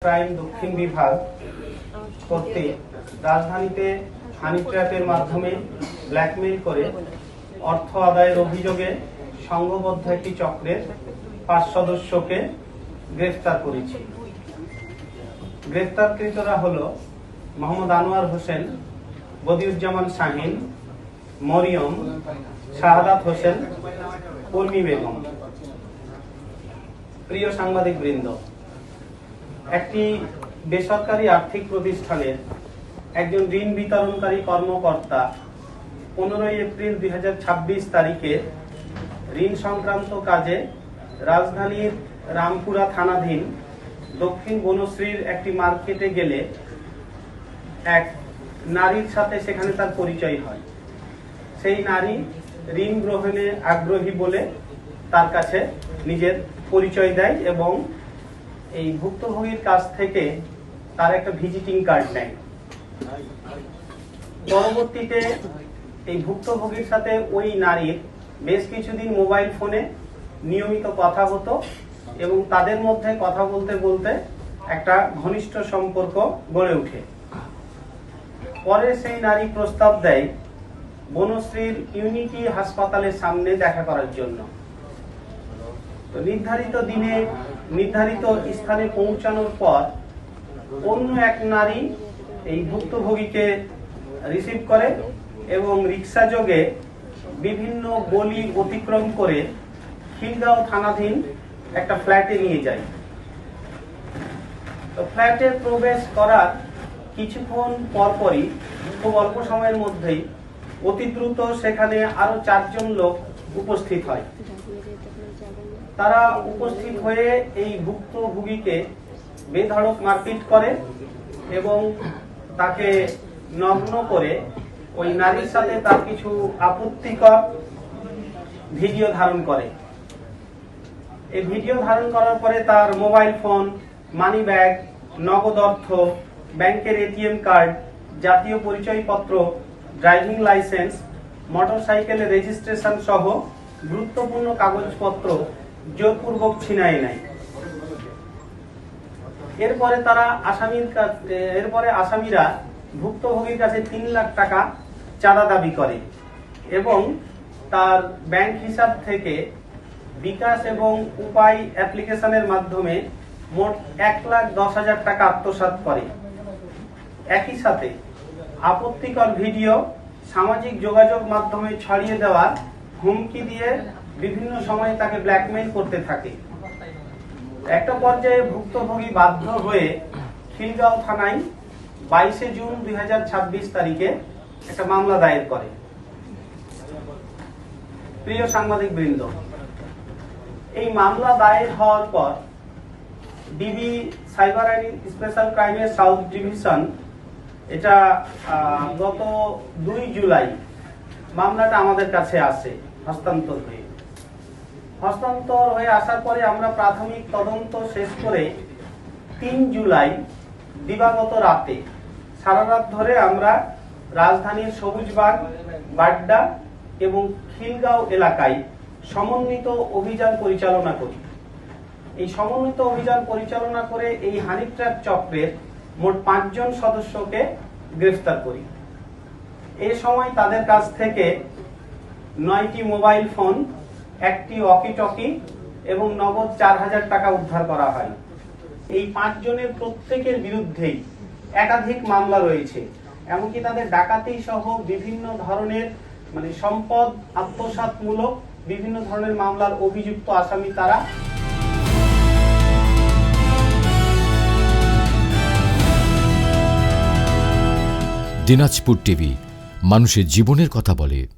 Crime দক্ষিণ বিভাগ কর্তৃক রাজধানীতে হানি ট্র্যাপের মাধ্যমে ব্ল্যাকমেইল করে অর্থ আদায়ের অভিযোগে সংঘবদ্ধ একটি চক্রের 5 সদস্যকে গ্রেফতার করেছি। গ্রেফতারকৃতরা হল মোহাম্মদ আনোয়ার হোসেন, বদিউজ্জামান শাহিন, মরিয়ম, শাহাদাত হোসেন, কর্মী বেগম। প্রিয় সাংবাদিক বৃন্দ, একটি বেসরকারি আর্থিক প্রতিষ্ঠানের একজন ঋণ বিতরণকারী কর্মকর্তা 15 এপ্রিল 2026 তারিখে ঋণ সংক্রান্ত কাজে রাজধানীর রামপুরা থানাধীন দক্ষিণ বনশ্রীর একটি মার্কেটে গেলে এক নারীর সাথে সেখানে তার পরিচয় হয়। সেই নারী ঋণ গ্রহণে আগ্রহী বলে তার কাছে নিজের পরিচয় দেয় এবং এই ভুক্তভোগীর কাছ থেকে তার একটা ভিজিটিং কার্ড নেয়। পরবর্তীতে এই ভুক্তভোগীর সাথে ওই নারীর বেশ কিছুদিন মোবাইল ফোনে নিয়মিত কথা হতো এবং তাদের মধ্যে কথা বলতে বলতে একটা ঘনিষ্ঠ সম্পর্ক গড়ে ওঠে। পরে সেই নারী প্রস্তাব দেয় বনশ্রীর ইউনিটি হাসপাতালের সামনে দেখা করার জন্য। তো নির্ধারিত দিনে নির্ধারিত স্থানে পৌঁছানোর পর অন্য এক নারী এই ভুক্তভোগীকে রিসিভ করে এবং রিক্সা যোগে বিভিন্ন গলি অতিক্রম করে খিলগাঁও থানাধীন একটা ফ্ল্যাটে নিয়ে যায়। তো ফ্ল্যাটে প্রবেশ করার কিছুক্ষণ পরপরই, খুব অল্প সময়ের মধ্যেই অতি দ্রুত সেখানে আরো 4 জন লোক উপস্থিত হয়। তারা উপস্থিত হয়ে এই ভুক্তভোগীকে বেধড়ক মারপিট করে এবং তাকে নগ্ন করে ওই নারীর সাথে তার কিছু আপত্তিকর ভিডিও ধারণ করে। এই ভিডিও ধারণ করার পরে তার মোবাইল ফোন, মানি ব্যাগ, নগদ অর্থ, ব্যাংকের এটিএম কার্ড, জাতীয় পরিচয়পত্র, ড্রাইভিং লাইসেন্স, মোটরসাইকেলের রেজিস্ট্রেশন সহ গুরুত্বপূর্ণ কাগজপত্র জোরপূর্বক ছিনায় নেয়। এরপরে আসামিরা ভুক্তভোগীর কাছে 3 লাখ টাকা চাঁদা দাবি করে এবং তার ব্যাংক হিসাব থেকে বিকাশ এবং উপায় অ্যাপ্লিকেশনের মাধ্যমে মোট 1,10,000 টাকা আত্মসাৎ করে। একই সাথে আপত্তিকর ভিডিও সামাজিক যোগাযোগ মাধ্যমে ছড়িয়ে দেওয়ার হুমকি দিয়ে বিভিন্ন সময়ে তাকে ব্ল্যাকমেইল করতে থাকে। একটা পর্যায়ে ভুক্তভোগী বাধ্য হয়ে খিলগাঁও থানায় 22 জুন 2026 তারিখে একটা মামলা দায়ের করে। প্রিয় সাংবাদিক বৃন্দ, এই মামলা দায়ের হওয়ার পর ডিবি সাইবার অ্যান্ড স্পেশাল ক্রাইমের সাউথ ডিভিশন এটা গত 2 জুলাই মামলাটা আমাদের কাছে আসে হস্তান্তর হয়ে আসার পরে আমরা প্রাথমিক তদন্ত শেষ করে 3 জুলাই দিবাগত রাতে সারা রাত ধরে আমরা রাজধানীর সবুজবাগ, বাড্ডা এবং খিলগাঁও এলাকায় সমন্বিত অভিযান পরিচালনা করি। এই সমন্বিত অভিযান পরিচালনা করে এই হানি ট্র্যাপ চক্রের মোট 5 জন সদস্যকে গ্রেফতার করি। এই সময় তাদের কাছ থেকে 9টি মোবাইল ফোন, 1টি ওয়াকি-টকি এবং নগদ 4,000 টাকা উদ্ধার করা হয়। এই 5 জনের প্রত্যেকের বিরুদ্ধেই একাধিক মামলা রয়েছে, এমনকি তাদের ডাকাতি সহ বিভিন্ন ধরনের সম্পদ আত্মসাৎমূলক বিভিন্ন ধরনের মামলার অভিযুক্ত আসামি তারা। দিনাজপুর টিভি, মানুষের জীবনের কথা বলে।